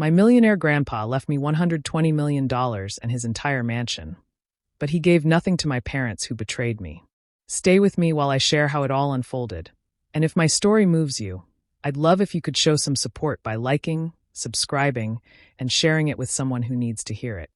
My millionaire grandpa left me $120 million and his entire mansion. But he gave nothing to my parents who betrayed me. Stay with me while I share how it all unfolded. And if my story moves you, I'd love if you could show some support by liking, subscribing, and sharing it with someone who needs to hear it.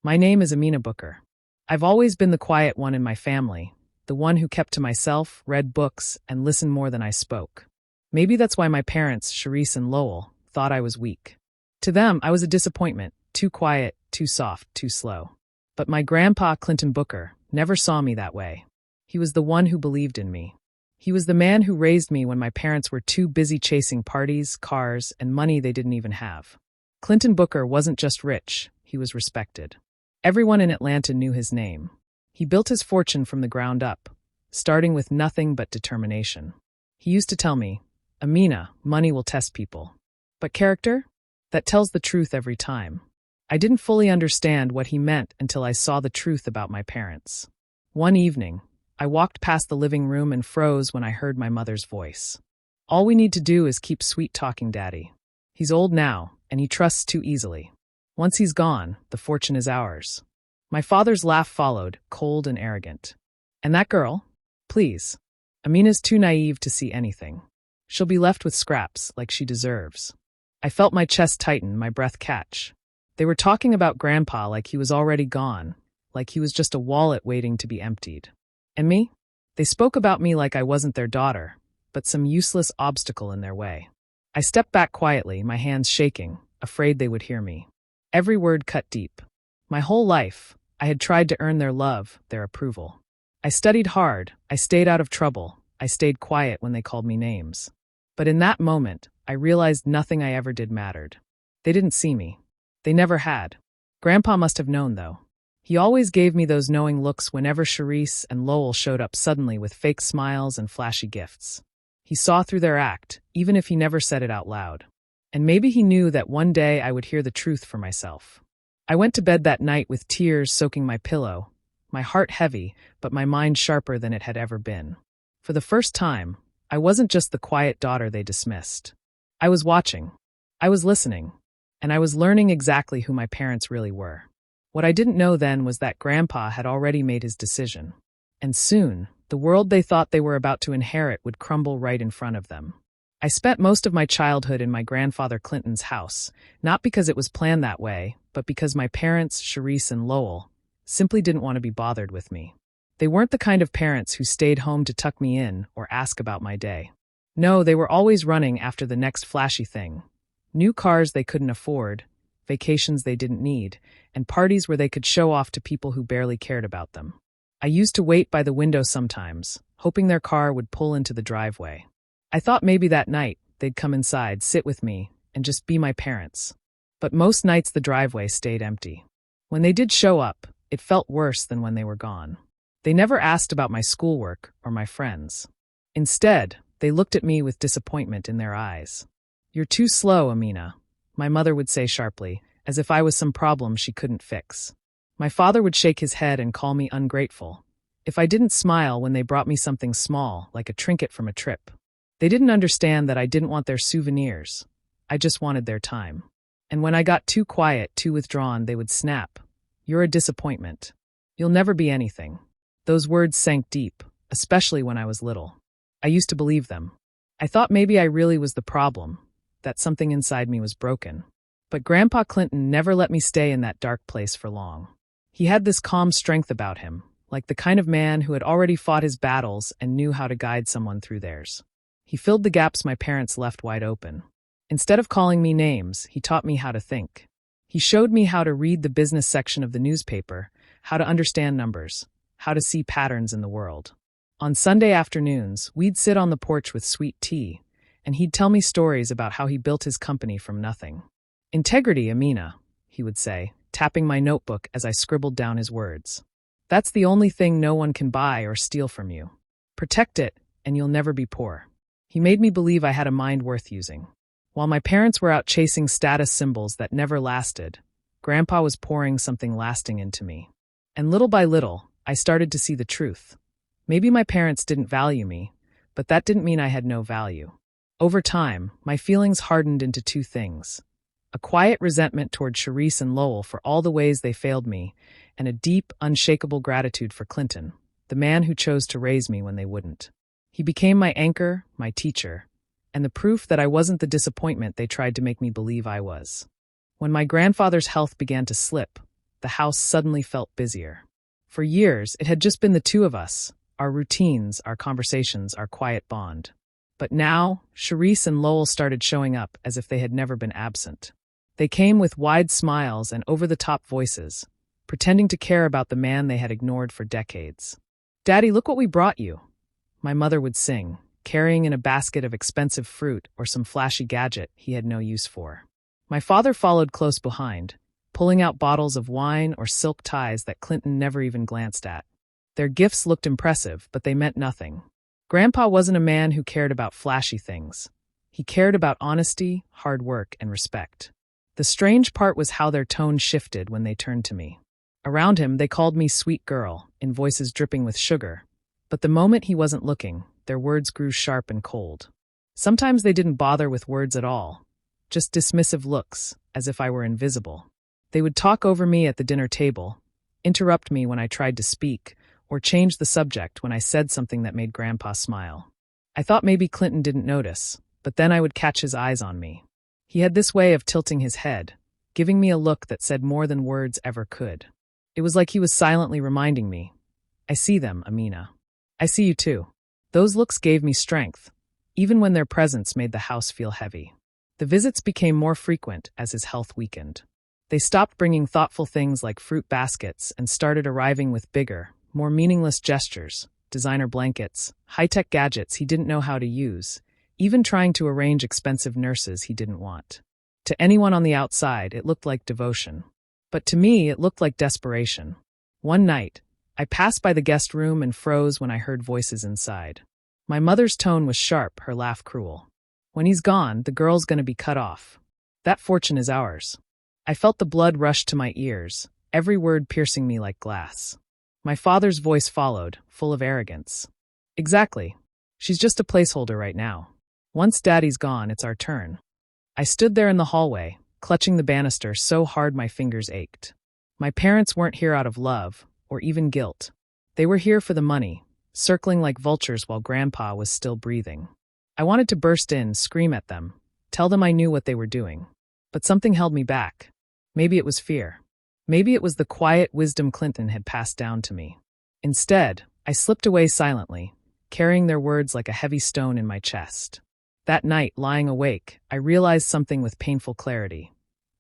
My name is Amina Booker. I've always been the quiet one in my family, the one who kept to myself, read books, and listened more than I spoke. Maybe that's why my parents, Charisse and Lowell, thought I was weak. To them, I was a disappointment, too quiet, too soft, too slow. But my grandpa, Clinton Booker, never saw me that way. He was the one who believed in me. He was the man who raised me when my parents were too busy chasing parties, cars, and money they didn't even have. Clinton Booker wasn't just rich, he was respected. Everyone in Atlanta knew his name. He built his fortune from the ground up, starting with nothing but determination. He used to tell me, "Amina, money will test people. But character? That tells the truth every time." I didn't fully understand what he meant until I saw the truth about my parents. One evening, I walked past the living room and froze when I heard my mother's voice. "All we need to do is keep sweet-talking Daddy. He's old now, and he trusts too easily. Once he's gone, the fortune is ours." My father's laugh followed, cold and arrogant. "And that girl? Please. Amina's too naive to see anything. She'll be left with scraps, like she deserves." I felt my chest tighten, my breath catch. They were talking about Grandpa like he was already gone, like he was just a wallet waiting to be emptied. And me? They spoke about me like I wasn't their daughter, but some useless obstacle in their way. I stepped back quietly, my hands shaking, afraid they would hear me. Every word cut deep. My whole life, I had tried to earn their love, their approval. I studied hard, I stayed out of trouble, I stayed quiet when they called me names. But in that moment, I realized nothing I ever did mattered. They didn't see me. They never had. Grandpa must have known, though. He always gave me those knowing looks whenever Charisse and Lowell showed up suddenly with fake smiles and flashy gifts. He saw through their act, even if he never said it out loud. And maybe he knew that one day I would hear the truth for myself. I went to bed that night with tears soaking my pillow, my heart heavy, but my mind sharper than it had ever been. For the first time, I wasn't just the quiet daughter they dismissed. I was watching. I was listening. And I was learning exactly who my parents really were. What I didn't know then was that Grandpa had already made his decision. And soon, the world they thought they were about to inherit would crumble right in front of them. I spent most of my childhood in my grandfather Clinton's house, not because it was planned that way, but because my parents, Charisse and Lowell, simply didn't want to be bothered with me. They weren't the kind of parents who stayed home to tuck me in or ask about my day. No, they were always running after the next flashy thing. New cars they couldn't afford, vacations they didn't need, and parties where they could show off to people who barely cared about them. I used to wait by the window sometimes, hoping their car would pull into the driveway. I thought maybe that night they'd come inside, sit with me, and just be my parents. But most nights the driveway stayed empty. When they did show up, it felt worse than when they were gone. They never asked about my schoolwork or my friends. Instead, they looked at me with disappointment in their eyes. "You're too slow, Amina," my mother would say sharply, as if I was some problem she couldn't fix. My father would shake his head and call me ungrateful. If I didn't smile when they brought me something small, like a trinket from a trip. They didn't understand that I didn't want their souvenirs. I just wanted their time. And when I got too quiet, too withdrawn, they would snap. "You're a disappointment. You'll never be anything." Those words sank deep, especially when I was little. I used to believe them. I thought maybe I really was the problem, that something inside me was broken. But Grandpa Clinton never let me stay in that dark place for long. He had this calm strength about him, like the kind of man who had already fought his battles and knew how to guide someone through theirs. He filled the gaps my parents left wide open. Instead of calling me names, he taught me how to think. He showed me how to read the business section of the newspaper, how to understand numbers, how to see patterns in the world. On Sunday afternoons, we'd sit on the porch with sweet tea, and he'd tell me stories about how he built his company from nothing. "Integrity, Amina," he would say, tapping my notebook as I scribbled down his words. "That's the only thing no one can buy or steal from you. Protect it, and you'll never be poor." He made me believe I had a mind worth using. While my parents were out chasing status symbols that never lasted, Grandpa was pouring something lasting into me. And little by little, I started to see the truth. Maybe my parents didn't value me, but that didn't mean I had no value. Over time, my feelings hardened into two things: A quiet resentment toward Charisse and Lowell for all the ways they failed me, and a deep, unshakable gratitude for Clinton, the man who chose to raise me when they wouldn't. He became my anchor, my teacher, and the proof that I wasn't the disappointment they tried to make me believe I was. When my grandfather's health began to slip, the house suddenly felt busier. For years, it had just been the two of us, our routines, our conversations, our quiet bond. But now, Charisse and Lowell started showing up as if they had never been absent. They came with wide smiles and over-the-top voices, pretending to care about the man they had ignored for decades. "Daddy, look what we brought you," my mother would sing, carrying in a basket of expensive fruit or some flashy gadget he had no use for. My father followed close behind, pulling out bottles of wine or silk ties that Clinton never even glanced at. Their gifts looked impressive, but they meant nothing. Grandpa wasn't a man who cared about flashy things. He cared about honesty, hard work, and respect. The strange part was how their tone shifted when they turned to me. Around him, they called me sweet girl, in voices dripping with sugar. But the moment he wasn't looking, their words grew sharp and cold. Sometimes they didn't bother with words at all, just dismissive looks, as if I were invisible. They would talk over me at the dinner table, interrupt me when I tried to speak, or change the subject when I said something that made Grandpa smile. I thought maybe Clinton didn't notice, but then I would catch his eyes on me. He had this way of tilting his head, giving me a look that said more than words ever could. It was like he was silently reminding me, "I see them, Amina. I see you too." Those looks gave me strength, even when their presence made the house feel heavy. The visits became more frequent as his health weakened. They stopped bringing thoughtful things like fruit baskets and started arriving with bigger, more meaningless gestures, designer blankets, high-tech gadgets he didn't know how to use, even trying to arrange expensive nurses he didn't want. To anyone on the outside, it looked like devotion. But to me, it looked like desperation. One night, I passed by the guest room and froze when I heard voices inside. My mother's tone was sharp, her laugh cruel. "When he's gone, the girl's gonna be cut off. That fortune is ours." I felt the blood rush to my ears, every word piercing me like glass. My father's voice followed, full of arrogance. "Exactly. She's just a placeholder right now. Once Daddy's gone, it's our turn." I stood there in the hallway, clutching the banister so hard my fingers ached. My parents weren't here out of love, or even guilt. They were here for the money, circling like vultures while Grandpa was still breathing. I wanted to burst in, scream at them, tell them I knew what they were doing. But something held me back. Maybe it was fear. Maybe it was the quiet wisdom Clinton had passed down to me. Instead, I slipped away silently, carrying their words like a heavy stone in my chest. That night, lying awake, I realized something with painful clarity.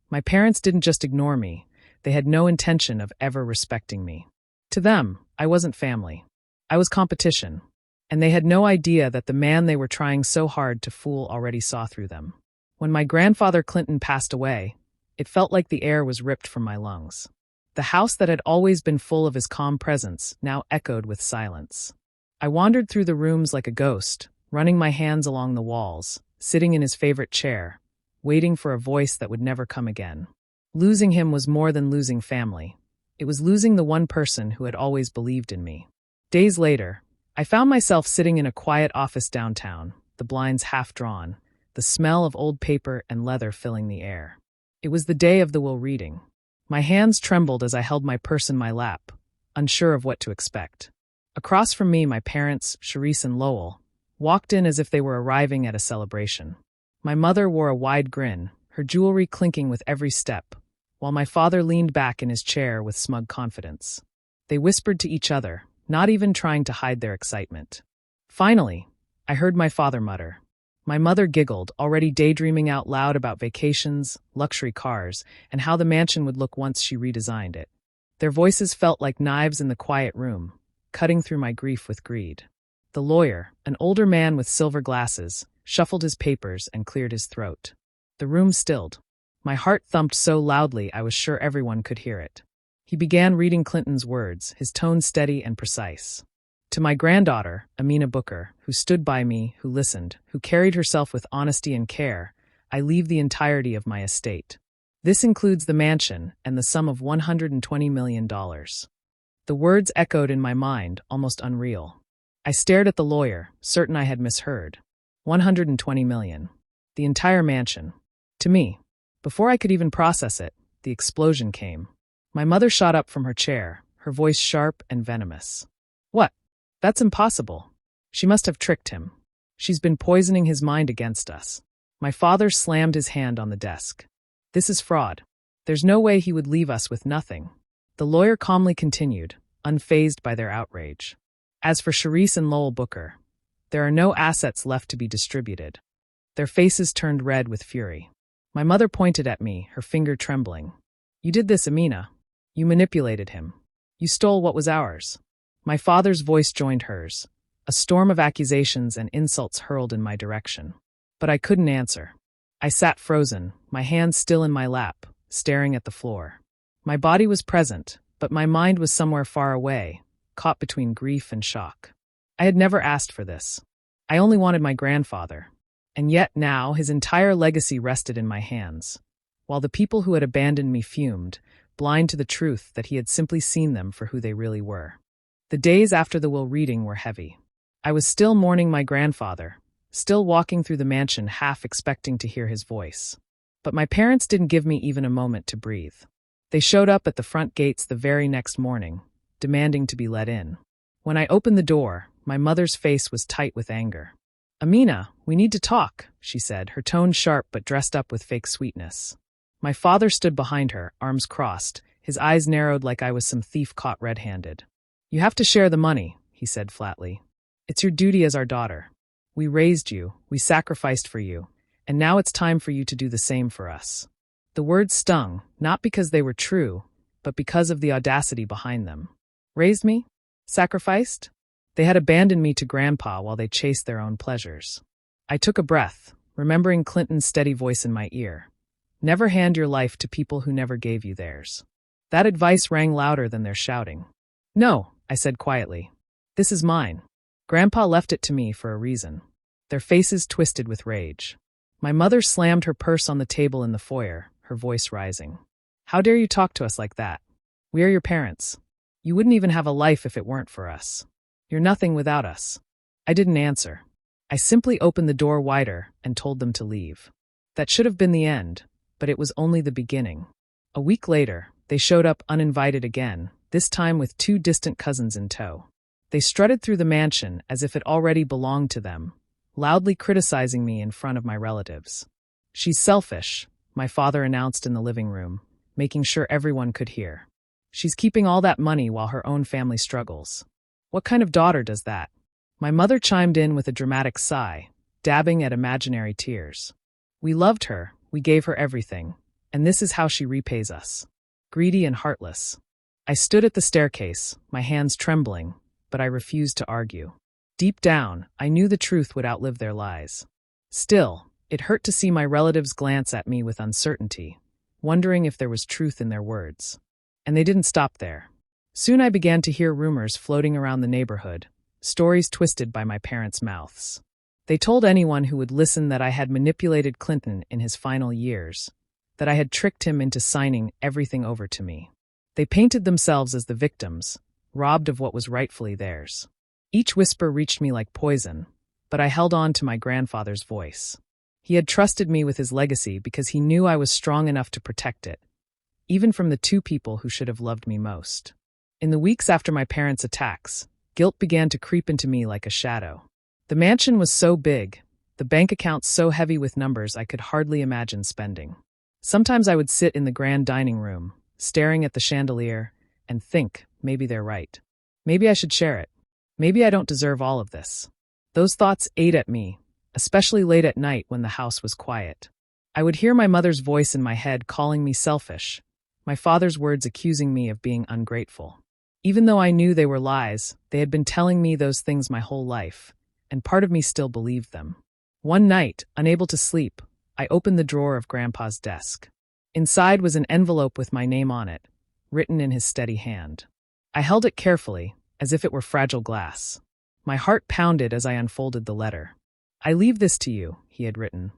My parents didn't just ignore me, they had no intention of ever respecting me. To them, I wasn't family. I was competition. And they had no idea that the man they were trying so hard to fool already saw through them. When my grandfather Clinton passed away, it felt like the air was ripped from my lungs. The house that had always been full of his calm presence now echoed with silence. I wandered through the rooms like a ghost, running my hands along the walls, sitting in his favorite chair, waiting for a voice that would never come again. Losing him was more than losing family. It was losing the one person who had always believed in me. Days later, I found myself sitting in a quiet office downtown, the blinds half drawn, the smell of old paper and leather filling the air. It was the day of the will reading. My hands trembled as I held my purse in my lap, unsure of what to expect. Across from me, my parents, Charisse and Lowell, walked in as if they were arriving at a celebration. My mother wore a wide grin, her jewelry clinking with every step, while my father leaned back in his chair with smug confidence. They whispered to each other, not even trying to hide their excitement. Finally, I heard my father mutter. My mother giggled, already daydreaming out loud about vacations, luxury cars, and how the mansion would look once she redesigned it. Their voices felt like knives in the quiet room, cutting through my grief with greed. The lawyer, an older man with silver glasses, shuffled his papers and cleared his throat. The room stilled. My heart thumped so loudly I was sure everyone could hear it. He began reading Clinton's words, his tone steady and precise. To my granddaughter, Amina Booker, who stood by me, who listened, who carried herself with honesty and care, I leave the entirety of my estate. This includes the mansion and the sum of $120 million. The words echoed in my mind, almost unreal. I stared at the lawyer, certain I had misheard. $120 million. The entire mansion. To me. Before I could even process it, the explosion came. My mother shot up from her chair, her voice sharp and venomous. What? That's impossible. She must have tricked him. She's been poisoning his mind against us. My father slammed his hand on the desk. This is fraud. There's no way he would leave us with nothing. The lawyer calmly continued, unfazed by their outrage. As for Charisse and Lowell Booker, there are no assets left to be distributed. Their faces turned red with fury. My mother pointed at me, her finger trembling. You did this, Amina. You manipulated him. You stole what was ours. My father's voice joined hers, a storm of accusations and insults hurled in my direction. But I couldn't answer. I sat frozen, my hands still in my lap, staring at the floor. My body was present, but my mind was somewhere far away, caught between grief and shock. I had never asked for this. I only wanted my grandfather. And yet now his entire legacy rested in my hands, while the people who had abandoned me fumed, blind to the truth that he had simply seen them for who they really were. The days after the will reading were heavy. I was still mourning my grandfather, still walking through the mansion half expecting to hear his voice. But my parents didn't give me even a moment to breathe. They showed up at the front gates the very next morning, demanding to be let in. When I opened the door, my mother's face was tight with anger. Amina, we need to talk, she said, her tone sharp but dressed up with fake sweetness. My father stood behind her, arms crossed, his eyes narrowed like I was some thief caught red-handed. You have to share the money, he said flatly. It's your duty as our daughter. We raised you, we sacrificed for you, and now it's time for you to do the same for us. The words stung, not because they were true, but because of the audacity behind them. Raised me? Sacrificed? They had abandoned me to Grandpa while they chased their own pleasures. I took a breath, remembering Clinton's steady voice in my ear. Never hand your life to people who never gave you theirs. That advice rang louder than their shouting. No, I said quietly. This is mine. Grandpa left it to me for a reason. Their faces twisted with rage. My mother slammed her purse on the table in the foyer, her voice rising. How dare you talk to us like that? We are your parents. You wouldn't even have a life if it weren't for us. You're nothing without us. I didn't answer. I simply opened the door wider and told them to leave. That should have been the end, but it was only the beginning. A week later, they showed up uninvited again, this time with 2 distant cousins in tow. They strutted through the mansion as if it already belonged to them, loudly criticizing me in front of my relatives. She's selfish, my father announced in the living room, making sure everyone could hear. She's keeping all that money while her own family struggles. What kind of daughter does that? My mother chimed in with a dramatic sigh, dabbing at imaginary tears. We loved her, we gave her everything, and this is how she repays us. Greedy and heartless. I stood at the staircase, my hands trembling, but I refused to argue. Deep down, I knew the truth would outlive their lies. Still, it hurt to see my relatives glance at me with uncertainty, wondering if there was truth in their words. And they didn't stop there. Soon I began to hear rumors floating around the neighborhood, stories twisted by my parents' mouths. They told anyone who would listen that I had manipulated Clinton in his final years, that I had tricked him into signing everything over to me. They painted themselves as the victims, robbed of what was rightfully theirs. Each whisper reached me like poison, but I held on to my grandfather's voice. He had trusted me with his legacy because he knew I was strong enough to protect it, even from the 2 people who should have loved me most. In the weeks after my parents' attacks, guilt began to creep into me like a shadow. The mansion was so big, the bank accounts so heavy with numbers I could hardly imagine spending. Sometimes I would sit in the grand dining room, staring at the chandelier, and think, maybe they're right. Maybe I should share it. Maybe I don't deserve all of this. Those thoughts ate at me, especially late at night when the house was quiet. I would hear my mother's voice in my head calling me selfish, my father's words accusing me of being ungrateful. Even though I knew they were lies, they had been telling me those things my whole life, and part of me still believed them. One night, unable to sleep, I opened the drawer of Grandpa's desk. Inside was an envelope with my name on it, written in his steady hand. I held it carefully, as if it were fragile glass. My heart pounded as I unfolded the letter. I leave this to you, he had written,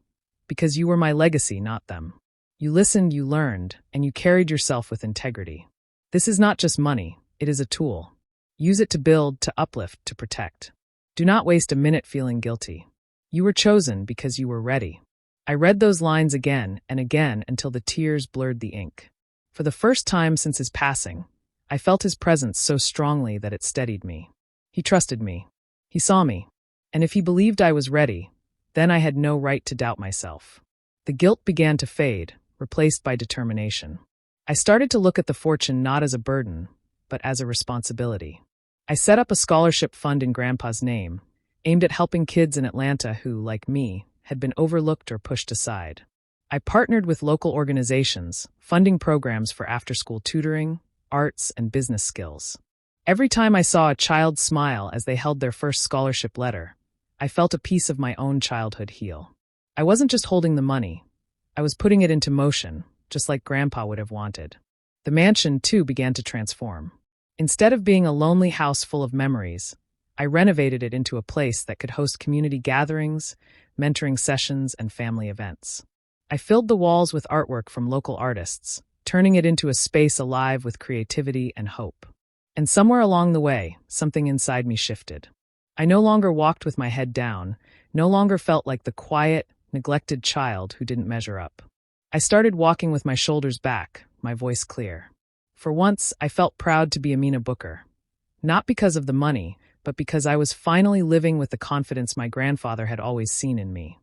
because you were my legacy, not them. You listened, you learned, and you carried yourself with integrity. This is not just money, it is a tool. Use it to build, to uplift, to protect. Do not waste a minute feeling guilty. You were chosen because you were ready. I read those lines again and again until the tears blurred the ink. For the first time since his passing, I felt his presence so strongly that it steadied me. He trusted me. He saw me. And if he believed I was ready, then I had no right to doubt myself. The guilt began to fade, replaced by determination. I started to look at the fortune not as a burden, but as a responsibility. I set up a scholarship fund in Grandpa's name, aimed at helping kids in Atlanta who, like me, had been overlooked or pushed aside. I partnered with local organizations, funding programs for after-school tutoring, arts, and business skills. Every time I saw a child smile as they held their first scholarship letter, I felt a piece of my own childhood heal. I wasn't just holding the money. I was putting it into motion, just like Grandpa would have wanted. The mansion, too, began to transform. Instead of being a lonely house full of memories, I renovated it into a place that could host community gatherings, mentoring sessions, and family events. I filled the walls with artwork from local artists, turning it into a space alive with creativity and hope. And somewhere along the way, something inside me shifted. I no longer walked with my head down, no longer felt like the quiet, neglected child who didn't measure up. I started walking with my shoulders back, my voice clear. For once, I felt proud to be Amina Booker. Not because of the money, but because I was finally living with the confidence my grandfather had always seen in me.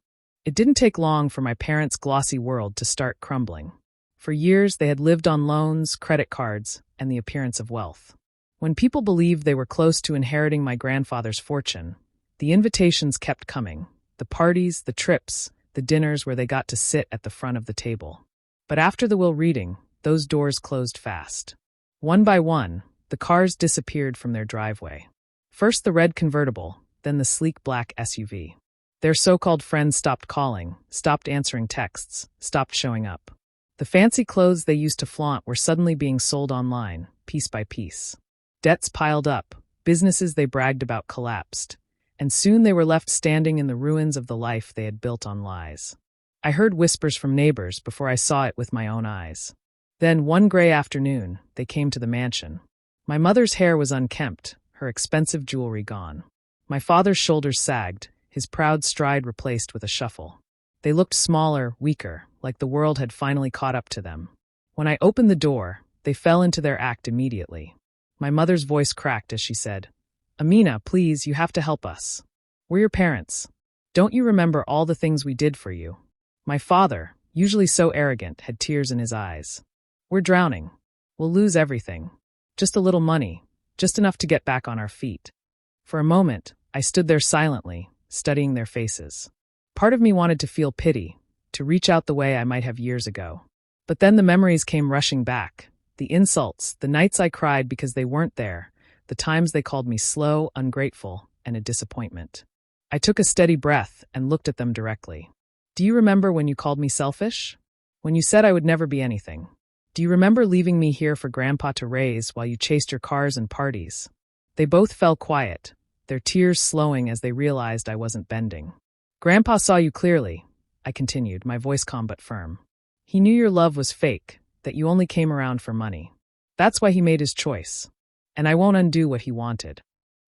It didn't take long for my parents' glossy world to start crumbling. For years, they had lived on loans, credit cards, and the appearance of wealth. When people believed they were close to inheriting my grandfather's fortune, the invitations kept coming. The parties, the trips, the dinners where they got to sit at the front of the table. But after the will reading, those doors closed fast. One by one, the cars disappeared from their driveway. First the red convertible, then the sleek black SUV. Their so-called friends stopped calling, stopped answering texts, stopped showing up. The fancy clothes they used to flaunt were suddenly being sold online, piece by piece. Debts piled up, businesses they bragged about collapsed, and soon they were left standing in the ruins of the life they had built on lies. I heard whispers from neighbors before I saw it with my own eyes. Then, one gray afternoon, they came to the mansion. My mother's hair was unkempt, her expensive jewelry gone. My father's shoulders sagged, his proud stride replaced with a shuffle. They looked smaller, weaker, like the world had finally caught up to them. When I opened the door, they fell into their act immediately. My mother's voice cracked as she said, "Amina, please, you have to help us. We're your parents. Don't you remember all the things we did for you?" My father, usually so arrogant, had tears in his eyes. "We're drowning. We'll lose everything. Just a little money, just enough to get back on our feet." For a moment, I stood there silently, studying their faces. Part of me wanted to feel pity, to reach out the way I might have years ago. But then the memories came rushing back. The insults, the nights I cried because they weren't there, the times they called me slow, ungrateful, and a disappointment. I took a steady breath and looked at them directly. "Do you remember when you called me selfish? When you said I would never be anything? Do you remember leaving me here for Grandpa to raise while you chased your cars and parties?" They both fell quiet, their tears slowing as they realized I wasn't bending. "Grandpa saw you clearly," I continued, my voice calm but firm. "He knew your love was fake, that you only came around for money. That's why he made his choice. And I won't undo what he wanted."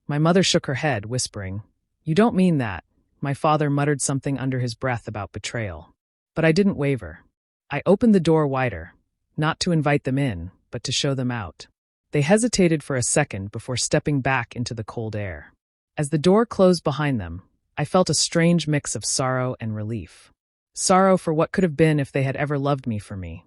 My mother shook her head, whispering, "You don't mean that." My father muttered something under his breath about betrayal. But I didn't waver. I opened the door wider, not to invite them in, but to show them out. They hesitated for a second before stepping back into the cold air. As the door closed behind them, I felt a strange mix of sorrow and relief. Sorrow for what could have been if they had ever loved me for me,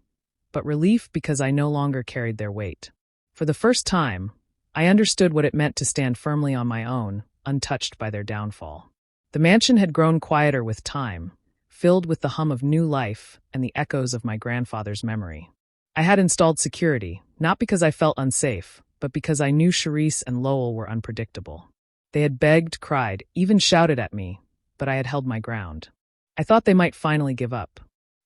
but relief because I no longer carried their weight. For the first time, I understood what it meant to stand firmly on my own, untouched by their downfall. The mansion had grown quieter with time, filled with the hum of new life and the echoes of my grandfather's memory. I had installed security, not because I felt unsafe, but because I knew Charisse and Lowell were unpredictable. They had begged, cried, even shouted at me, but I had held my ground. I thought they might finally give up.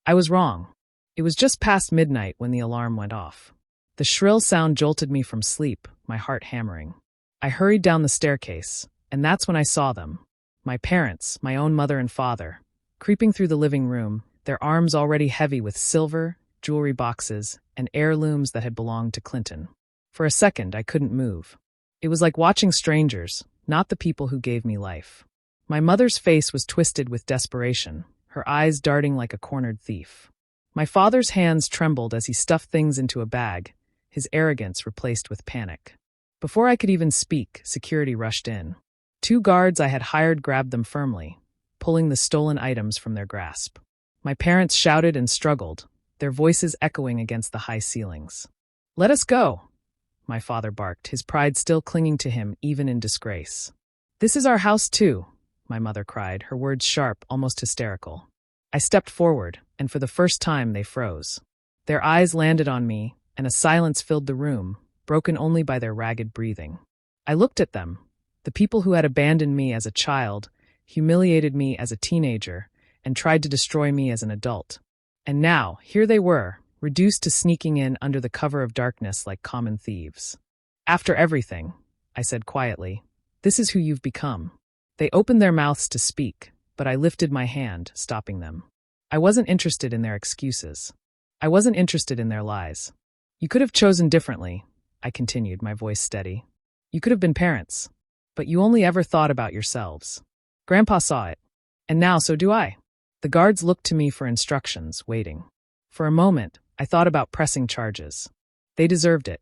I was wrong. It was just past midnight when the alarm went off. The shrill sound jolted me from sleep, my heart hammering. I hurried down the staircase, and that's when I saw them. My parents, my own mother and father, creeping through the living room, their arms already heavy with silver, jewelry boxes, and heirlooms that had belonged to Clinton. For a second, I couldn't move. It was like watching strangers, not the people who gave me life. My mother's face was twisted with desperation, her eyes darting like a cornered thief. My father's hands trembled as he stuffed things into a bag, his arrogance replaced with panic. Before I could even speak, security rushed in. 2 guards I had hired grabbed them firmly, pulling the stolen items from their grasp. My parents shouted and struggled, their voices echoing against the high ceilings. "Let us go," my father barked, his pride still clinging to him even in disgrace. "This is our house too," my mother cried, her words sharp, almost hysterical. I stepped forward, and for the first time they froze. Their eyes landed on me, and a silence filled the room, broken only by their ragged breathing. I looked at them, the people who had abandoned me as a child, humiliated me as a teenager, and tried to destroy me as an adult. And now, here they were, reduced to sneaking in under the cover of darkness like common thieves. "After everything," I said quietly, "this is who you've become." They opened their mouths to speak, but I lifted my hand, stopping them. I wasn't interested in their excuses. I wasn't interested in their lies. "You could have chosen differently," I continued, my voice steady. "You could have been parents, but you only ever thought about yourselves. Grandpa saw it, and now so do I." The guards looked to me for instructions, waiting. For a moment, I thought about pressing charges. They deserved it.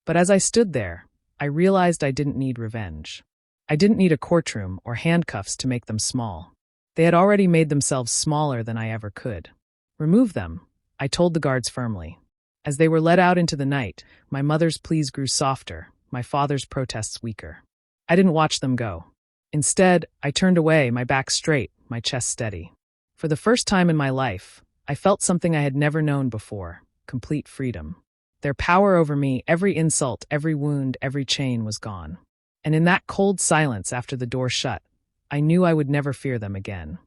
But as I stood there, I realized I didn't need revenge. I didn't need a courtroom or handcuffs to make them small. They had already made themselves smaller than I ever could. "Remove them," I told the guards firmly. As they were led out into the night, my mother's pleas grew softer, my father's protests weaker. I didn't watch them go. Instead, I turned away, my back straight, my chest steady. For the first time in my life, I felt something I had never known before: complete freedom. Their power over me, every insult, every wound, every chain was gone. And in that cold silence after the door shut, I knew I would never fear them again.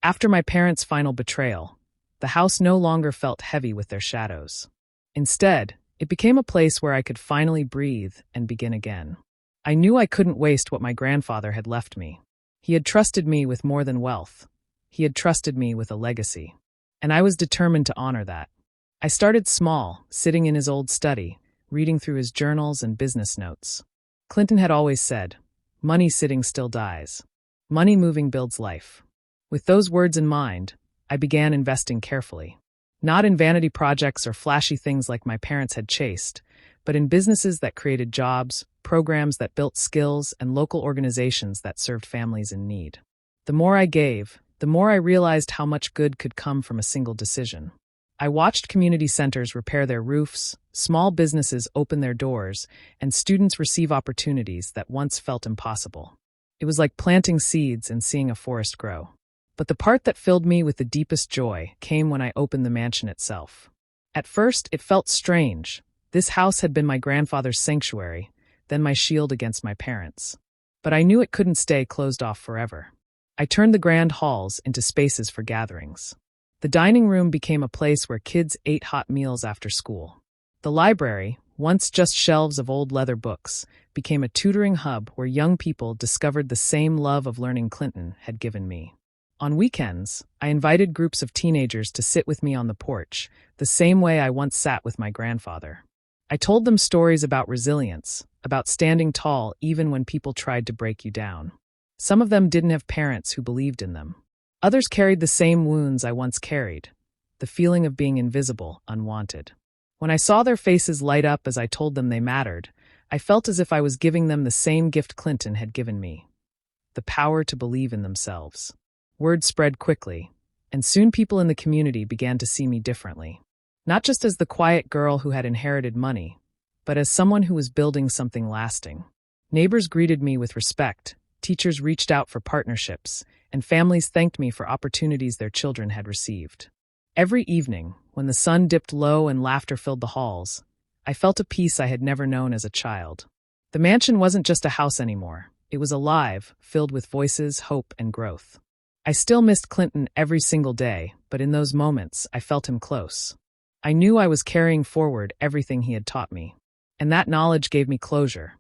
After my parents' final betrayal, the house no longer felt heavy with their shadows. Instead, it became a place where I could finally breathe and begin again. I knew I couldn't waste what my grandfather had left me. He had trusted me with more than wealth. He had trusted me with a legacy. And I was determined to honor that. I started small, sitting in his old study, reading through his journals and business notes. Clinton had always said, "Money sitting still dies. Money moving builds life." With those words in mind, I began investing carefully. Not in vanity projects or flashy things like my parents had chased, but in businesses that created jobs, programs that built skills, and local organizations that served families in need. The more I gave, the more I realized how much good could come from a single decision. I watched community centers repair their roofs, small businesses open their doors, and students receive opportunities that once felt impossible. It was like planting seeds and seeing a forest grow. But the part that filled me with the deepest joy came when I opened the mansion itself. At first, it felt strange. This house had been my grandfather's sanctuary, then my shield against my parents. But I knew it couldn't stay closed off forever. I turned the grand halls into spaces for gatherings. The dining room became a place where kids ate hot meals after school. The library, once just shelves of old leather books, became a tutoring hub where young people discovered the same love of learning Clinton had given me. On weekends, I invited groups of teenagers to sit with me on the porch, the same way I once sat with my grandfather. I told them stories about resilience, about standing tall even when people tried to break you down. Some of them didn't have parents who believed in them. Others carried the same wounds I once carried, the feeling of being invisible, unwanted. When I saw their faces light up as I told them they mattered, I felt as if I was giving them the same gift Clinton had given me: the power to believe in themselves. Word spread quickly, and soon people in the community began to see me differently. Not just as the quiet girl who had inherited money, but as someone who was building something lasting. Neighbors greeted me with respect, teachers reached out for partnerships, and families thanked me for opportunities their children had received. Every evening, when the sun dipped low and laughter filled the halls, I felt a peace I had never known as a child. The mansion wasn't just a house anymore. It was alive, filled with voices, hope, and growth. I still missed Clinton every single day, but in those moments, I felt him close. I knew I was carrying forward everything he had taught me. And that knowledge gave me closure.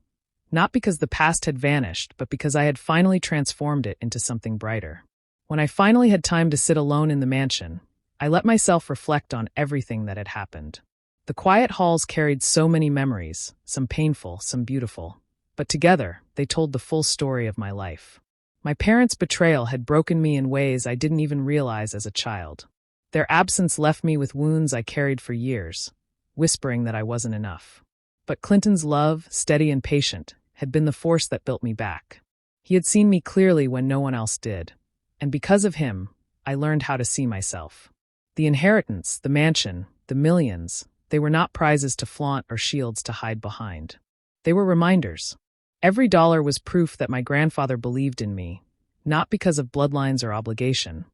Not because the past had vanished, but because I had finally transformed it into something brighter. When I finally had time to sit alone in the mansion, I let myself reflect on everything that had happened. The quiet halls carried so many memories, some painful, some beautiful. But together, they told the full story of my life. My parents' betrayal had broken me in ways I didn't even realize as a child. Their absence left me with wounds I carried for years, whispering that I wasn't enough. But Clinton's love, steady and patient, had been the force that built me back. He had seen me clearly when no one else did, and because of him, I learned how to see myself. The inheritance, the mansion, the millions, they were not prizes to flaunt or shields to hide behind. They were reminders. Every dollar was proof that my grandfather believed in me, not because of bloodlines or obligation,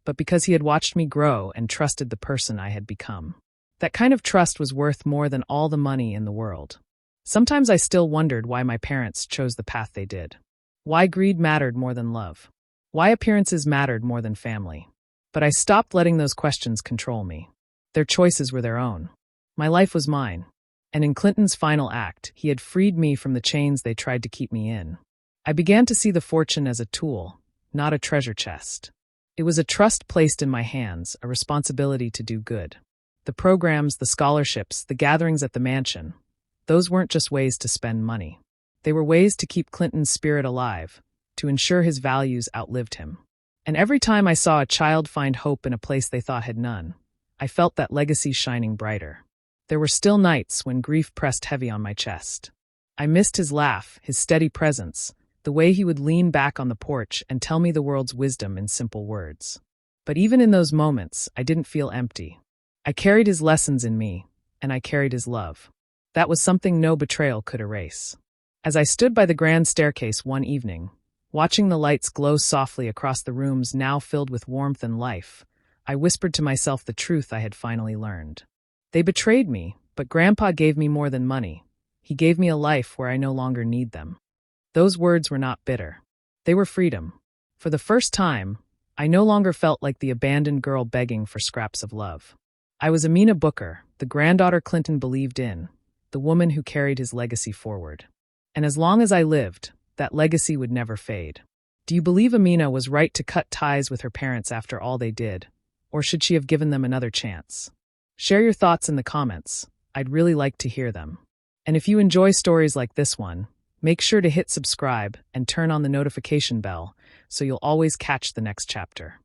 but because he had watched me grow and trusted the person I had become. That kind of trust was worth more than all the money in the world. Sometimes I still wondered why my parents chose the path they did. Why greed mattered more than love. Why appearances mattered more than family. But I stopped letting those questions control me. Their choices were their own. My life was mine. And in Clinton's final act, he had freed me from the chains they tried to keep me in. I began to see the fortune as a tool, not a treasure chest. It was a trust placed in my hands, a responsibility to do good. The programs, the scholarships, the gatherings at the mansion, those weren't just ways to spend money. They were ways to keep Clinton's spirit alive, to ensure his values outlived him. And every time I saw a child find hope in a place they thought had none, I felt that legacy shining brighter. There were still nights when grief pressed heavy on my chest. I missed his laugh, his steady presence, the way he would lean back on the porch and tell me the world's wisdom in simple words. But even in those moments, I didn't feel empty. I carried his lessons in me, and I carried his love. That was something no betrayal could erase. As I stood by the grand staircase one evening, watching the lights glow softly across the rooms now filled with warmth and life, I whispered to myself the truth I had finally learned. They betrayed me, but Grandpa gave me more than money. He gave me a life where I no longer need them. Those words were not bitter. They were freedom. For the first time, I no longer felt like the abandoned girl begging for scraps of love. I was Amina Booker, the granddaughter Clinton believed in, the woman who carried his legacy forward. And as long as I lived, that legacy would never fade. Do you believe Amina was right to cut ties with her parents after all they did? Or should she have given them another chance? Share your thoughts in the comments. I'd really like to hear them. And if you enjoy stories like this one, make sure to hit subscribe and turn on the notification bell so you'll always catch the next chapter.